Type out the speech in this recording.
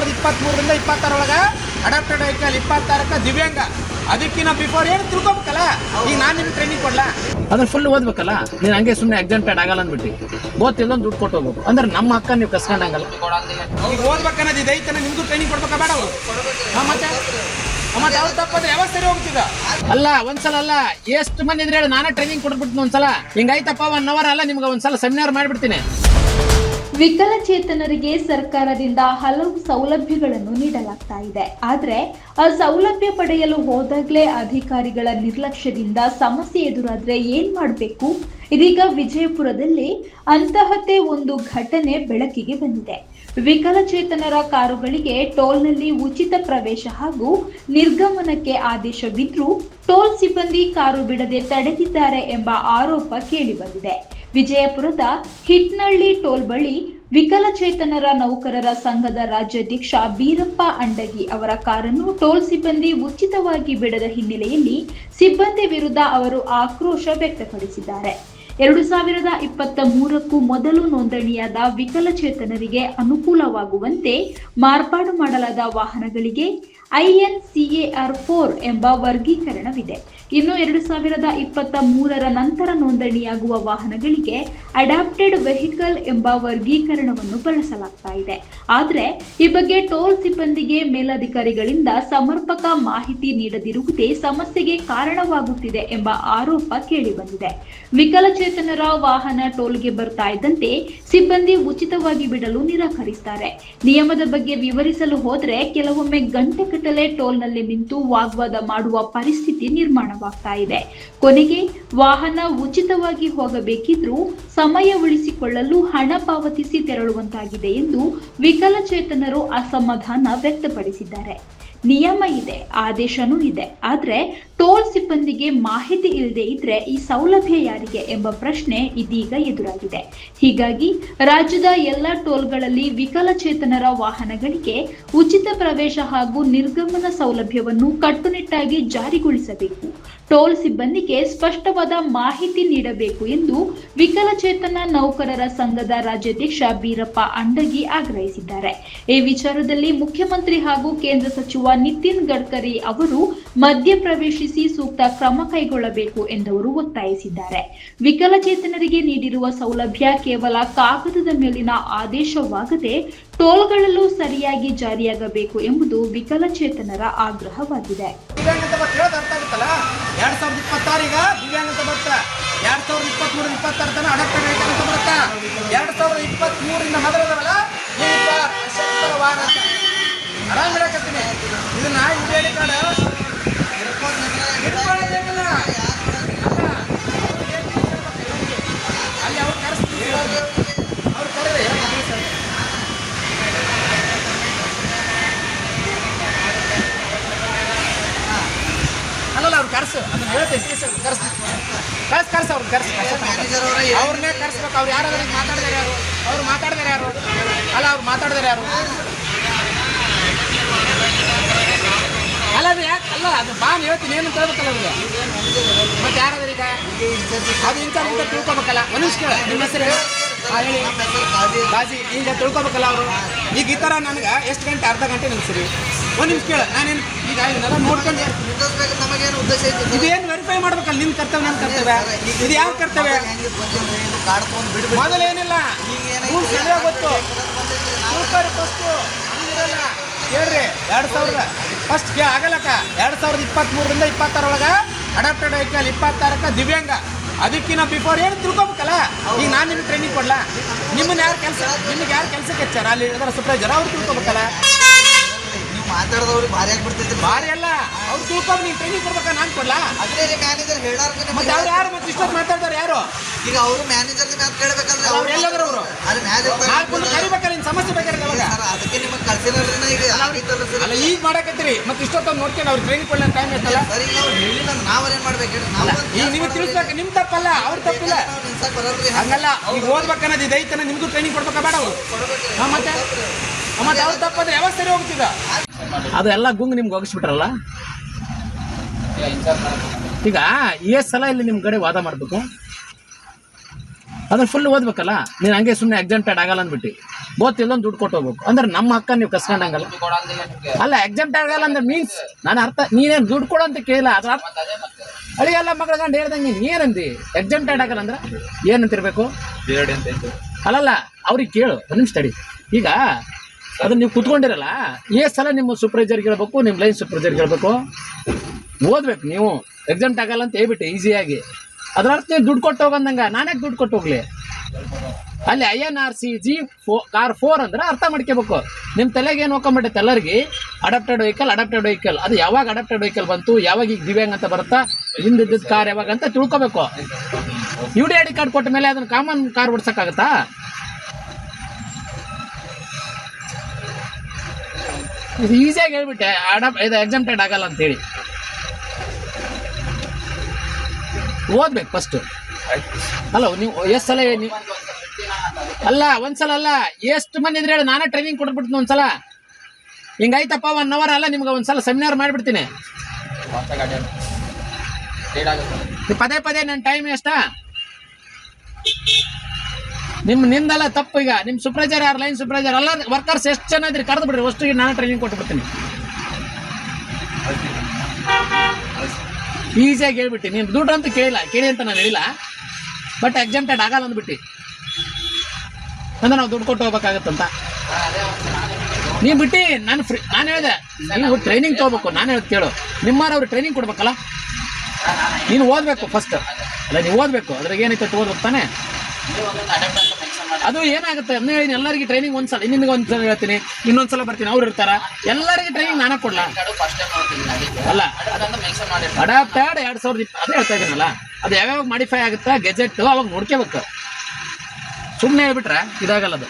2023ರಿಂದ 26 adopted vehicle, 26ಕ್ಕೆ ದಿವ್ಯಾಂಗ. ಅದಕ್ಕಿಂತ before ಏನು ತಿಳ್ಕೊಬೇಕಲ್ಲ. ಈಗ ನಾನು ನಿಮ್ಗೆ ಟ್ರೈನಿಂಗ್ ಕೊಡ್ಲಾ? ಅದ್ರ ಫುಲ್ ಓದ್ಬೇಕಲ್ಲ. ನೀನು ಹಂಗೆ ಸುಮ್ಮನೆ ಎಕ್ಸಾಮ್ ಪ್ಯಾಡ್ ಆಗಲ್ಲ ಅಂದ್ಬಿಟ್ಟು ಓದ್ತಿಲ್ಲೊಂದು ದುಡ್ಡು ಕೊಟ್ಟು ಹೋಗ್ಬೇಕು ಅಂದ್ರೆ ನಮ್ಮ ಅಕ್ಕ ನೀವು ಕಸ್ಕೊಂಡಂಗಲ್ಲ. ಈಗ ಓದ್ಬೇಕನ್ನೋದು ಇದೈತನ ನಿಮ್ಗೂ ಟ್ರೈನಿಂಗ್ ಕೊಡ್ಬೇಕಾ ಬೇಡ ಅವರು? ಮತ್ತೆ ಅವ್ರು ತಪ್ಪದ್ರೆ ಯಾವಾಗ ಸರಿ ಹೋಗ್ತಿದ್ದ? ಅಲ್ಲ ಒಂದ್ಸಲ ಅಲ್ಲ, ಎಷ್ಟು ಮಂದಿ ಇದ್ರೆ ಹೇಳಿ, ನಾನೇ ಟ್ರೈನಿಂಗ್ ಕೊಟ್ಬಿಡ್ತೀನಿ ಒಂದ್ಸಲ. ಹಿಂಗಾಯ್ತಪ್ಪ 1 ಅವರ್ ಅಲ್ಲ, ನಿಮ್ಗೆ ಒಂದ್ಸಲ ಸೆಮಿನಾರ್ ಮಾಡಿಬಿಡ್ತೀನಿ. ವಿಕಲಚೇತನರಿಗೆ ಸರ್ಕಾರದಿಂದ ಹಲವು ಸೌಲಭ್ಯಗಳನ್ನು ನೀಡಲಾಗ್ತಾ ಇದೆ. ಆದರೆ ಆ ಸೌಲಭ್ಯ ಪಡೆಯಲು ಹೋದಾಗಲೇ ಅಧಿಕಾರಿಗಳ ನಿರ್ಲಕ್ಷ್ಯದಿಂದ ಸಮಸ್ಯೆ ಎದುರಾದ್ರೆ ಏನ್ ಮಾಡಬೇಕು? ಇದೀಗ ವಿಜಯಪುರದಲ್ಲಿ ಅಂತಹದ್ದೇ ಒಂದು ಘಟನೆ ಬೆಳಕಿಗೆ ಬಂದಿದೆ. ವಿಕಲಚೇತನರ ಕಾರುಗಳಿಗೆ ಟೋಲ್ನಲ್ಲಿ ಉಚಿತ ಪ್ರವೇಶ ಹಾಗೂ ನಿರ್ಗಮನಕ್ಕೆ ಆದೇಶವಿದ್ರೂ ಟೋಲ್ ಸಿಬ್ಬಂದಿ ಕಾರು ಬಿಡದೆ ತಡೆದಿದ್ದಾರೆ ಎಂಬ ಆರೋಪ ಕೇಳಿಬಂದಿದೆ. ವಿಜಯಪುರದ ಹಿಟ್ನಳ್ಳಿ ಟೋಲ್ ಬಳಿ ವಿಕಲಚೇತನರ ನೌಕರರ ಸಂಘದ ರಾಜ್ಯಾಧ್ಯಕ್ಷ ಬೀರಪ್ಪ ಅಂಡಗಿ ಅವರ ಕಾರನ್ನು ಟೋಲ್ ಸಿಬ್ಬಂದಿ ಉಚಿತವಾಗಿ ಬಿಡದ ಹಿನ್ನೆಲೆಯಲ್ಲಿ ಸಿಬ್ಬಂದಿ ವಿರುದ್ಧ ಅವರು ಆಕ್ರೋಶ ವ್ಯಕ್ತಪಡಿಸಿದ್ದಾರೆ. 2023ಕ್ಕೂ ಮೊದಲು ನೋಂದಣಿಯಾದ ವಿಕಲಚೇತನರಿಗೆ ಅನುಕೂಲವಾಗುವಂತೆ ಮಾರ್ಪಾಡು ಮಾಡಲಾದ ವಾಹನಗಳಿಗೆ INCAR 4 ಎಂಬ ವರ್ಗೀಕರಣವಿದೆ. ಇನ್ನು 2023ರ ನಂತರ ನೋಂದಣಿಯಾಗುವ ವಾಹನಗಳಿಗೆ ಅಡಾಪ್ಟೆಡ್ ವೆಹಿಕಲ್ ಎಂಬ ವರ್ಗೀಕರಣವನ್ನು ಬಳಸಲಾಗ್ತಾ ಇದೆ. ಆದರೆ ಈ ಬಗ್ಗೆ ಟೋಲ್ ಸಿಬ್ಬಂದಿಗೆ ಮೇಲಧಿಕಾರಿಗಳಿಂದ ಸಮರ್ಪಕ ಮಾಹಿತಿ ನೀಡದಿರುವುದೇ ಸಮಸ್ಯೆಗೆ ಕಾರಣವಾಗುತ್ತಿದೆ ಎಂಬ ಆರೋಪ ಕೇಳಿಬಂದಿದೆ. ವಿಕಲಚೇತನರ ವಾಹನ ಟೋಲ್ಗೆ ಬರ್ತಾ ಇದ್ದಂತೆ ಸಿಬ್ಬಂದಿ ಉಚಿತವಾಗಿ ಬಿಡಲು ನಿರಾಕರಿಸುತ್ತಾರೆ. ನಿಯಮದ ಬಗ್ಗೆ ವಿವರಿಸಲು ಹೋದ್ರೆ ಕೆಲವೊಮ್ಮೆ ಗಂಟೆಗಟ್ಟಲೆ ಟೋಲ್ನಲ್ಲಿ ನಿಂತು ವಾಗ್ವಾದ ಮಾಡುವ ಪರಿಸ್ಥಿತಿ ನಿರ್ಮಾಣವಾಗ್ತಾ ಇದೆ. ಕೊನೆಗೆ ವಾಹನ ಉಚಿತವಾಗಿ ಹೋಗಬೇಕಿದ್ರೂ ಸಮಯ ಉಳಿಸಿಕೊಳ್ಳಲು ಹಣ ಪಾವತಿಸಿ ತೆರಳುವಂತಾಗಿದೆ ಎಂದು ವಿಕಲಚೇತನರು ಅಸಮಾಧಾನ ವ್ಯಕ್ತಪಡಿಸಿದ್ದಾರೆ. ನಿಯಮ ಇದೆ, ಆದೇಶನೂ ಇದೆ, ಆದ್ರೆ ಟೋಲ್ ಸಿಬ್ಬಂದಿಗೆ ಮಾಹಿತಿ ಇಲ್ಲದೆ ಇದ್ರೆ ಈ ಸೌಲಭ್ಯ ಯಾರಿಗೆ ಎಂಬ ಪ್ರಶ್ನೆ ಇದೀಗ ಎದುರಾಗಿದೆ. ಹೀಗಾಗಿ ರಾಜ್ಯದ ಎಲ್ಲ ಟೋಲ್ಗಳಲ್ಲಿ ವಿಕಲಚೇತನರ ವಾಹನಗಳಿಗೆ ಉಚಿತ ಪ್ರವೇಶ ಹಾಗೂ ನಿರ್ಗಮನ ಸೌಲಭ್ಯವನ್ನು ಕಟ್ಟುನಿಟ್ಟಾಗಿ ಜಾರಿಗೊಳಿಸಬೇಕು. ಟೋಲ್ ಸಿಬ್ಬಂದಿಗೆ ಸ್ಪಷ್ಟವಾದ ಮಾಹಿತಿ ನೀಡಬೇಕು ಎಂದು ವಿಕಲಚೇತನ ನೌಕರರ ಸಂಘದ ರಾಜ್ಯಾಧ್ಯಕ್ಷ ಬೀರಪ್ಪ ಅಂಡಗಿ ಆಗ್ರಹಿಸಿದ್ದಾರೆ. ಈ ವಿಚಾರದಲ್ಲಿ ಮುಖ್ಯಮಂತ್ರಿ ಹಾಗೂ ಕೇಂದ್ರ ಸಚಿವ ನಿತಿನ್ ಗಡ್ಕರಿ ಅವರು ಮಧ್ಯಪ್ರವೇಶಿಸಿ ಸೂಕ್ತ ಕ್ರಮ ಕೈಗೊಳ್ಳಬೇಕು ಎಂದವರು ಒತ್ತಾಯಿಸಿದ್ದಾರೆ. ವಿಕಲಚೇತನರಿಗೆ ನೀಡಿರುವ ಸೌಲಭ್ಯ ಕೇವಲ ಕಾಗದದ ಮೇಲಿನ ಆದೇಶವಾಗದೆ ಟೋಲ್ಗಳಲ್ಲೂ ಸರಿಯಾಗಿ ಜಾರಿಯಾಗಬೇಕು ಎಂಬುದು ವಿಕಲಚೇತನರ ಆಗ್ರಹವಾಗಿದೆ. 2026 ಈಗ ದಿವ್ಯಾಂಗ ಅಂತ ಬರುತ್ತೆ, 2023-26 ತನಕ ಅಡಾಪ್ಟೆಡ್ ವೆಹಿಕಲ್ ಅಂತ ಬರುತ್ತೆ. 2023ರಿಂದ ಮೊದಲದವಲ್ಲ ಆರಾಮ್ ಇಡಕತ್ತೀನಿ. ಇದನ್ನ ಇಡೇಳಿ ಕಾಡ ಅಲ್ಲಿ ಅವ್ರು ಕರೆಸ್ತೀವಿ, ಅವ್ರು ಕರೆದ್ರೆ ಅಲ್ಲಲ್ಲ ಅವ್ರು ಕರ್ಸು, ಅದನ್ನ ಹೇಳ್ತೀನಿ, ಕರ್ಸ್ ಅವ್ರು ಅವ್ರನ್ನೇ ಕರ್ಸ್ಬೇಕು. ಅವ್ರು ಯಾರು ಮಾತಾಡಿದಾರೆ ಯಾರು? ಅವ್ರು ಮಾತಾಡಿದಾರೆ ಯಾರು? ಅಲ್ಲ ಅವ್ರು ಮಾತಾಡಿದಾರೆ ಯಾರು? ಅಲ್ಲ ಅದು ಯಾಕೆ ಅಲ್ಲ, ಅದು ಬಾನ್ ಹೇಳ್ತೀನಿ ಏನು ಕೇಳ್ಬೇಕಲ್ಲ ಅವ್ರಿಗೆ. ಮತ್ತೆ ಯಾರಾದ್ರೂ ಈಗ ಅದು ಇಂಥ ತಿಳ್ಕೊಬೇಕಲ್ಲ. ಮನುಷ್ಯ ಕೇಳ, ನಿಮ್ಮ ಹೆಸರು ಹೇಳಿ ಬಾಜಿ, ಈಗ ತಿಳ್ಕೊಬೇಕಲ್ಲ ಅವರು. ಈಗ ಈ ಥರ ನನಗೆ ಎಷ್ಟು ಗಂಟೆ, ಅರ್ಧ ಗಂಟೆ ನಿಲ್ಸಿರಿ, ಒಂದು ನಿಮಿಷ ಕೇಳ. ನಾನೇನು ಈಗ ಇದನ್ನೆಲ್ಲ ನೋಡ್ಕೊಂಡು ನಮಗೇನು ಉದ್ದೇಶ ಐತಿ? ಇದೇನು ವೆರಿಫೈ ಮಾಡ್ಬೇಕಲ್ಲ. ನಿಮ್ಮ ಕರ್ತವ್ಯ, ನನ್ನ ಕರ್ತವ್ಯ. ಇದು ಯಾವ ಕರ್ತವ್ಯ? ಮೊದಲೇನಿಲ್ಲ, ಸರಿಯಾಗಿ ಗೊತ್ತು. ಫಸ್ಟು ಹೇಳ್ರಿ 2000 ಫಸ್ಟ್ ಆಗಲ್ಲಕ್ಕ. 2023ರಿಂದ 26 ಅಡಾಪ್ಟೆಡ್ ವೆಹಿಕಲ್, 26ಕ್ಕೆ ದಿವ್ಯಾಂಗ. ಅದಕ್ಕಿಂತ ಬಿಫೋರ್ ಏನು ತಿಳ್ಕೊಬೇಕಲ್ಲ. ಈಗ ನಾನು ನಿಮ್ಗೆ ಟ್ರೈನಿಂಗ್ ಕೊಡ್ಲಾ? ನಿಮ್ಮನ್ನ ಯಾರು ನಿಮ್ಗೆ ಯಾರು ಕೆಲಸಕ್ಕೆ ಹಚ್ಚಾರ? ಅಲ್ಲಿ ಹೇಳಿದ್ರೆ ಸೂಪರ್ವೈಸರ್, ಅವ್ರು ತಿಳ್ಕೊಬೇಕಲ್ಲ. ನೀವು ಮಾತಾಡೋದವ್ರಿಗೆ ಭಾರಿ ಆಗ್ಬಿಡ್ತೈತಿ. ಭಾರಿ ಅಲ್ಲ, ಅವ್ರು ತಿಳ್ಕೊಂಡು ನೀವು ಟ್ರೈನಿಂಗ್ ಕೊಡ್ಬೇಕಾ? ನಾನು ಕೊಡ್ಲಾ? ಅದೇ ಮ್ಯಾನೇಜರ್ ಹೇಳಾರ ಮತ್ತೆ ಅವ್ರು ಯಾರು? ಮತ್ತೆ ಇಷ್ಟೊತ್ತು ಮಾತಾಡ್ತಾರೆ ಯಾರು? ಈಗ ಅವರು ಮ್ಯಾನೇಜರ್ ಮಾತು ಕೇಳಬೇಕಂದ್ರೆ ಅವ್ರು ಎಲ್ಲಾದ್ರು ಅವರು ಅಲ್ಲಿ ಮ್ಯಾನೇಜರ್ ಕರಿಬೇಕಾರೆ ನಿನ್ನ ಸಮಸ್ಯೆ ಬೇಕಾದ್ರೆ ಅವಾಗ ಅದಕ್ಕೆ ನಿಮಗೆ ಕಳ್ಸಿರೋದ್ರಿಂದ ಈಗ ಅಲ್ಲ ಈಗ ಮಾಡಕತ್ತೀರಿ. ಮತ್ತೆ ಇಷ್ಟೊತ್ತು ನೋಡ್ಕೊಂಡು ಅವ್ರು ಟ್ರೈನಿಂಗ್ ಕೊಡೋ ಟೈಮ್ ಇರ್ತಲ್ಲ. ಸರಿ, ಅವ್ರು ಹೇಳಿಲ್ಲ ನಾವೇನು ಮಾಡ್ಬೇಕು ಹೇಳಿ? ಈಗ ನಿಮಗೆ ತಿಳಿಸ್ಬೇಕು, ನಿಮ್ಮ ತಪ್ಪಲ್ಲ, ಅವ್ರ ತಪ್ಪಿಲ್ಲ. ಹಂಗಲ್ಲ, ಈಗ ಓದ್ಬೇಕನ್ನೋದು ಇದೈತನ ನಿಮ್ಗೂ ಟ್ರೈನಿಂಗ್ ಕೊಡ್ಬೇಕಾ ಬೇಡ ಅವರು? ಮತ್ತೆ ಅವ್ರ ತಪ್ಪಂದ್ರೆ ಯಾವಾಗ ಸರಿ ಹೋಗ್ತಿದ್ದ? ಅದು ಎಲ್ಲ ಗುಂಗ್ ನಿಮ್ಗೆ ಹೋಗಿಸ್ಬಿಟ್ರಲ್ಲ. ಈಗ ಸಲ ಇಲ್ಲಿ ನಿಮ್ಮ ಕಡೆ ವಾದ ಮಾಡಬೇಕು. ಅದ್ರ ಫುಲ್ ಓದ್ಬೇಕಲ್ಲ. ನೀನು ಹಂಗೆ ಸುಮ್ಮನೆ ಎಕ್ಸಾಮ್ಟೆಡ್ ಆಗಲ್ಲ ಅಂದ್ಬಿಟ್ಟು ಇಲ್ಲೊಂದು ದುಡ್ಡು ಕೊಟ್ಟು ಹೋಗ್ಬೇಕು ಅಂದ್ರೆ ನಮ್ಮ ಹಕ್ಕ ನೀವು ಕಸ್ಕೊಂಡಂಗಲ್ಲ. ಅಲ್ಲ ಎಕ್ಸಾಮ್ಟೆಡ್ ಆಗಲ್ಲ ಅಂದ್ರೆ ಮೀನ್ಸ್ ನಾನು ಅರ್ಥ ನೀನೇನು ದುಡ್ಡು ಕೊಡು ಅಂತ ಕೇಳಿಲ್ಲ. ಅದ್ರ ಅರ್ಥ ಅಳಿಯಲ್ಲ ಮಗಳಗಂಡು ಹೇಳ್ದಂಗೆ ನೀನಂದಿ ಎಕ್ಸಾಮ್ಟೆಡ್ ಆಗಲ್ಲ ಅಂದ್ರೆ ಏನಂತಿರ್ಬೇಕು ಅಲ್ಲಲ್ಲ ಅವ್ರಿಗೆ ಕೇಳು ಒಂದು ನಿಮಿಷ ತಡಿ. ಈಗ ಅದನ್ನ ನೀವು ಕುತ್ಕೊಂಡಿರಲ್ಲ ಸಲ ನಿಮ್ಮ ಸೂಪರ್ವೈಸರ್ಗೆ ಹೇಳ್ಬೇಕು, ನಿಮ್ಮ ಲೈನ್ ಸೂಪರ್ವೈಸರ್ಗೆ ಹೇಳ್ಬೇಕು, ಓದ್ಬೇಕು ನೀವು ಎಕ್ಸಾಮ್ಟ್ ಆಗಲ್ಲ ಅಂತ ಹೇಳ್ಬಿಟ್ಟು ಈಸಿಯಾಗಿ. ಅದ್ರ ಅರ್ಥ ನೀವು ದುಡ್ಡು ಕೊಟ್ಟು ಹೋಗಂದಂಗ ನಾನ್ಯಾಕೆ ದುಡ್ಡು ಕೊಟ್ಟು ಹೋಗ್ಲಿ. ಅಲ್ಲಿ INRCG ಕಾರ್ 4 ಅಂದ್ರೆ ಅರ್ಥ ಮಾಡ್ಕೋಬೇಕು. ನಿಮ್ಮ ತಲೆಗೆ ಏನು ಹೋಗ್ಕೊಂಬಿಟ್ಟೈತೆ ಎಲ್ಲರಿಗೆ ಅಡಾಪ್ಟೆಡ್ ವೆಹಿಕಲ್ ಅದು ಯಾವಾಗ ಅಡಾಪ್ಟೆಡ್ ವೆಹಿಕಲ್ ಬಂತು, ಯಾವಾಗ ಈಗ ದಿವ್ಯಾಂಗ್ ಅಂತ ಬರುತ್ತಾ, ಹಿಂದಿದ್ದ ಕಾರ್ ಯಾವಾಗ ಅಂತ ತಿಳ್ಕೊಬೇಕು. UDID ಕಾರ್ಡ್ ಕೊಟ್ಟ ಮೇಲೆ ಅದನ್ನ ಕಾಮನ್ ಕಾರ್ ಓಡ್ಸಕ್ಕಾಗತ್ತಾ? ಇದು ಈಸಿಯಾಗಿ ಹೇಳ್ಬಿಟ್ಟೆ ಇದು ಎಕ್ಸಾಮ್ಟೆಡ್ ಆಗಲ್ಲ ಅಂತೇಳಿ. ಓದ್ಬೇಕು ಫಸ್ಟ್. ಅಲ್ಲ ನೀವು ಎಷ್ಟು ಸಲ ಅಲ್ಲ ಒಂದ್ಸಲ ಅಲ್ಲ ಎಷ್ಟು ಮಂದಿ ಇದ್ರೆ ಹೇಳಿ ನಾನೇ ಟ್ರೈನಿಂಗ್ ಕೊಟ್ಬಿಡ್ತೀನಿ ಒಂದ್ಸಲ. ಹಿಂಗಾಯ್ತಪ್ಪ 1 hour ಅಲ್ಲ ನಿಮ್ಗೆ ಒಂದ್ಸಲ ಸೆಮಿನಾರ್ ಮಾಡಿಬಿಡ್ತೀನಿ. ಪದೇ ನನ್ನ ಟೈಮ್ ಎಷ್ಟಾ ನಿಂದಲ್ಲ ತಪ್ಪು. ಈಗ ನಿಮ್ಮ ಸೂಪರ್ವೈಸರ್ ಯಾರು ಲೈನ್ ಸೂಪರ್ವೈಸರ್ ಅಲ್ಲ ವರ್ಕರ್ಸ್ ಎಷ್ಟು ಜನ ಇದ್ರಿ ಕರೆದು ಬಿಡ್ರಿ ಅಷ್ಟು ನಾನು ಟ್ರೈನಿಂಗ್ ಕೊಟ್ಬಿಡ್ತೀನಿ. ಈಸಿಯಾಗಿ ಹೇಳ್ಬಿಟ್ಟು ನೀನು ದುಡ್ಡು ಅಂತ ಕೇಳಿ ಅಂತ ನಾನು ಹೇಳಿಲ್ಲ, ಬಟ್ ಎಕ್ಸಾಮ್ಟೆಡ್ ಆಗಲ್ಲ ಅಂದ್ಬಿಟ್ಟು ಅಂದ್ರೆ ನಾವು ದುಡ್ಡು ಕೊಟ್ಟು ಹೋಗ್ಬೇಕಾಗತ್ತಂತ ನೀವು ಬಿಟ್ಟು ನಾನು ಹೇಳಿದೆ ನೀವು ಟ್ರೈನಿಂಗ್ ತೊಗೋಬೇಕು. ನಾನು ಹೇಳೋದು ಕೇಳು, ನಿಮ್ಮವ್ರು ಟ್ರೈನಿಂಗ್ ಕೊಡ್ಬೇಕಲ್ಲ, ನೀನು ಓದಬೇಕು ಫಸ್ಟ್. ಅಲ್ಲ ನೀವು ಓದಬೇಕು, ಅದ್ರಾಗ ಏನೈತೆ ಓದ್ಬೇಕು ತಾನೆ. ಅದು ಏನಾಗುತ್ತೆ ಅದನ್ನ ಹೇಳಿ ಎಲ್ಲರಿಗೆ ಟ್ರೈನಿಂಗ್ ಒಂದ್ಸಲ ನಿನ್ಗೆ ಒಂದ್ಸಲ ಹೇಳ್ತೀನಿ, ಇನ್ನೊಂದ್ಸಲ ಬರ್ತೀನಿ, ಅವ್ರು ಇರ್ತಾರ, ಎಲ್ಲರಿಗೆ ಟ್ರೈನಿಂಗ್ ನಾನೇ ಕೊಡ್ಲಾ? ಅಲ್ಲ ಅಡಾಪ್ಟೆಡ್ 2020 ಅದೇ ಹೇಳ್ತಾ ಇದ್ದೀನಲ್ಲ, ಅದು ಯಾವ್ಯಾವ ಮಾಡಿಫೈ ಆಗುತ್ತಾ ಗೆಜೆಟ್ ಅವಾಗ ನೋಡ್ಕೋಬೇಕು. ಸುಮ್ಮನೆ ಹೇಳ್ಬಿಟ್ರೆ ಇದಾಗಲ್ಲ ಅದು.